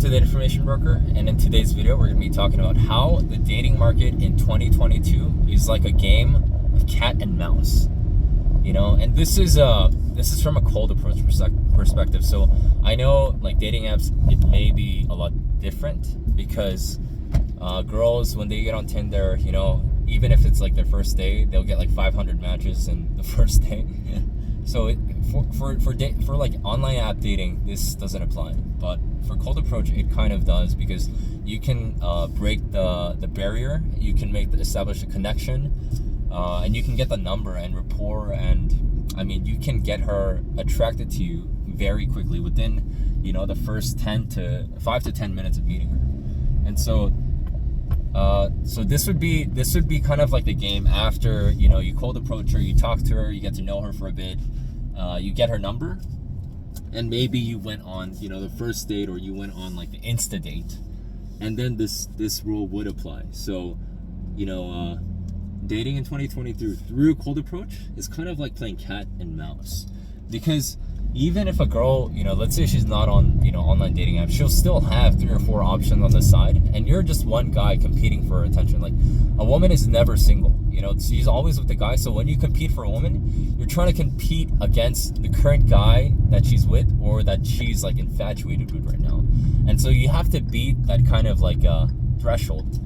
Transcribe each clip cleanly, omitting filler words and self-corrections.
to The Information Broker, and in today's video we're going to be talking about how the dating market in 2022 is like a game of cat and mouse. And this is from a cold approach perspective. So I know like dating apps, it may be a lot different because girls, when they get on Tinder, even if it's like their first day, they'll get like 500 matches in the first day. So for like online app dating, this doesn't apply, but for cold approach, it kind of does, because you can break the barrier, you can establish a connection, and you can get the number and rapport, and you can get her attracted to you very quickly within the first 5 to 10 minutes of meeting her. And so this would be kind of like the game after you cold approach her, you talk to her, you get to know her for a bit, you get her number, and maybe you went on the first date, or you went on like the Insta date, and then this rule would apply. So dating in 2023 through cold approach is kind of like playing cat and mouse, because even if a girl, let's say she's not on online dating apps, she'll still have 3 or 4 options on the side, and you're just one guy competing for her attention. Like, a woman is never single, she's always with the guy. So when you compete for a woman, you're trying to compete against the current guy that she's with, or that she's like infatuated with right now. And so you have to beat that kind of like threshold.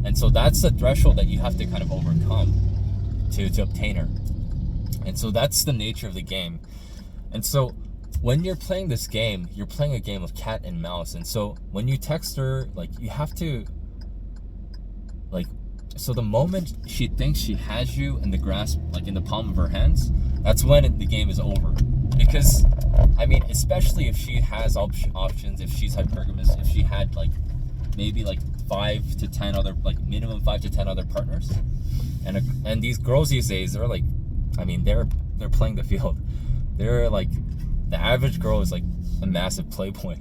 And so that's the threshold that you have to kind of overcome to obtain her. And so that's the nature of the game. And so when you're playing this game, you're playing a game of cat and mouse. And so when you text her, like, you have to, like, so the moment she thinks she has you in the grasp, like in the palm of her hands, that's when the game is over. Because, especially if she has options, if she's hypergamous, if she had like maybe like 5 to 10 other, like minimum 5 to 10 other partners. And these girls these days, they're like, they're playing the field. They're like, the average girl is like a massive playboy.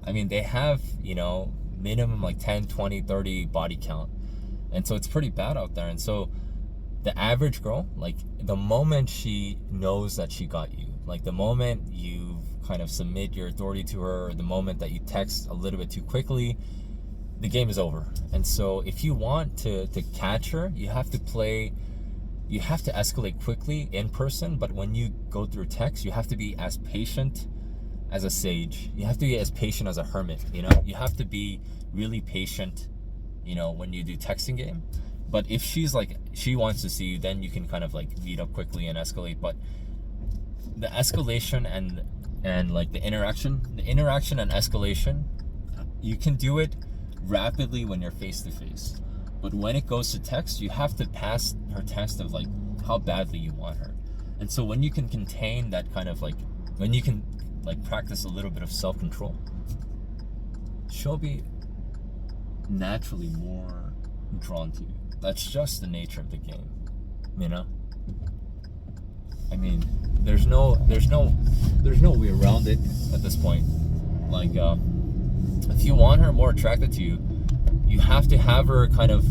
They have, minimum like 10, 20, 30 body count. And so it's pretty bad out there. And so the average girl, like, the moment she knows that she got you, like the moment you kind of submit your authority to her, or the moment that you text a little bit too quickly, the game is over. And so if you want to catch her, you have to escalate quickly in person. But when you go through text, you have to be as patient as a sage. You have to be as patient as a hermit. You have to be really patient, when you do texting game. But if she's like, she wants to see you, then you can kind of like meet up quickly and escalate. But the escalation and like the interaction and escalation, you can do it rapidly when you're face to face. But when it goes to text, you have to pass her test of like how badly you want her. And so when you can contain that kind of like, when you can like practice a little bit of self-control, she'll be naturally more drawn to you. That's just the nature of the game, there's no way around it at this point. Like, if you want her more attracted to you, you have to have her kind of,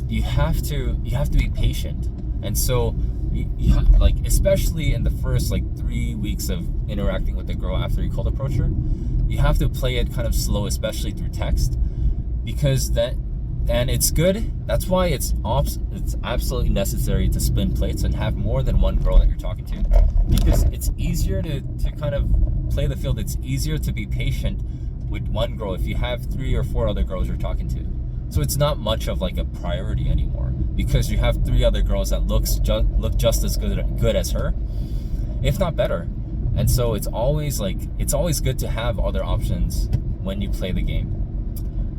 you have to be patient. And so you have, like, especially in the first like 3 weeks of interacting with the girl after you cold approach her, you have to play it kind of slow, especially through text, because and it's good. That's why it's absolutely necessary to spin plates and have more than one girl that you're talking to, because it's easier to kind of play the field. It's easier to be patient with one girl if you have 3 or 4 other girls you're talking to. So it's not much of like a priority anymore, because you have 3 other girls that look just as good as her, if not better. And so it's always good to have other options when you play the game.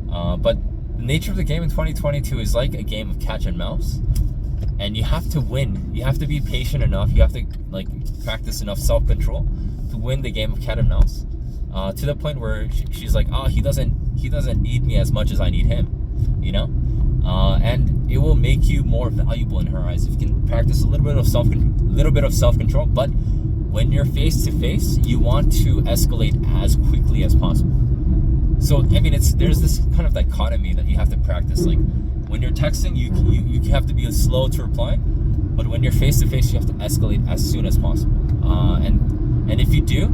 But the nature of the game in 2022 is like a game of catch and mouse, and you have to win. You have to be patient enough. You have to like practice enough self-control to win the game of cat and mouse, to the point where she's like, he doesn't need me as much as I need him, and it will make you more valuable in her eyes if you can practice a little bit of self-control. But when you're face to face, you want to escalate as quickly as possible. So there's this kind of dichotomy that you have to practice. Like, when you're texting, you have to be slow to reply, but when you're face to face, you have to escalate as soon as possible. And if you do,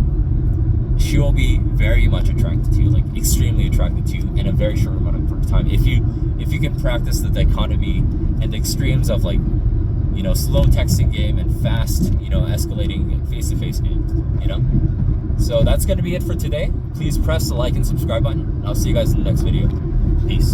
she will be very much attracted to you, like extremely attracted to you in a very short amount of time. If you can practice the dichotomy and the extremes of like, you know, slow texting game and fast, you know, escalating face-to-face game, you know? So that's going to be it for today. Please press the like and subscribe button. I'll see you guys in the next video. Peace.